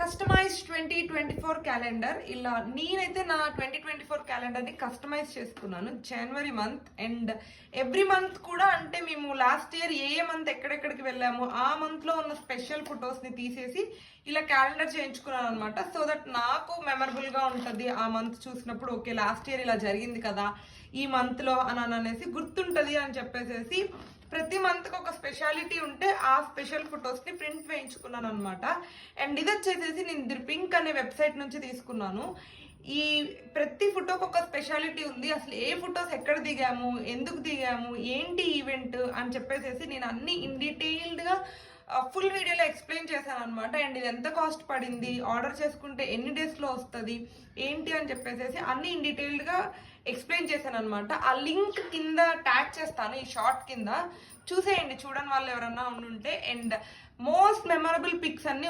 Customise 2024 calendar. ఇలా నేనైతే నా 2024 క్యాలెండర్ని కస్టమైజ్ చేసుకున్నాను జనవరి మంత్. అండ్ ఎవ్రీ మంత్ కూడా, అంటే మేము లాస్ట్ ఇయర్ ఏ మంత్ ఎక్కడెక్కడికి వెళ్ళాము ఆ మంత్లో ఉన్న స్పెషల్ ఫొటోస్ని తీసేసి ఇలా క్యాలెండర్ చేయించుకున్నాను అనమాట. సో దట్ నాకు మెమరబుల్గా ఉంటుంది ఆ మంత్ చూసినప్పుడు. ఓకే, లాస్ట్ ఇయర్ ఇలా జరిగింది కదా ఈ మంత్లో అని అనేసి గుర్తుంటుంది అని చెప్పేసి ప్రతి మంత్కి ఒక స్పెషాలిటీ ఉంటే ఆ స్పెషల్ ఫొటోస్ని ప్రింట్ వేయించుకున్నాను అనమాట. అండ్ ఇది వచ్చేసేసి నేను దిర్పింక్ అనే వెబ్సైట్ నుంచి తీసుకున్నాను. ఈ ప్రతి ఫోటోకి ఒక స్పెషాలిటీ ఉంది. అసలు ఏ ఫొటోస్ ఎక్కడ దిగాము, ఎందుకు దిగాము, ఏంటి ఈవెంట్ అని చెప్పేసి నేను అన్ని ఇన్ డీటెయిల్డ్గా ఫుల్ వీడియోలో ఎక్స్ప్లెయిన్ చేశాను అనమాట. అండ్ ఇది ఎంత కాస్ట్ పడింది, ఆర్డర్ చేసుకుంటే ఎన్ని డేస్లో వస్తుంది ఏంటి అని చెప్పేసి అన్ని ఇన్ డీటెయిల్డ్గా ఎక్స్ప్లెయిన్ చేశాను అనమాట. ఆ లింక్ కింద ట్యాగ్ చేస్తాను, ఈ షార్ట్ కింద చూసేయండి చూడని వాళ్ళు ఎవరన్నా ఉండుంటే. అండ్ మోస్ట్ మెమరబుల్ పిక్స్ అన్ని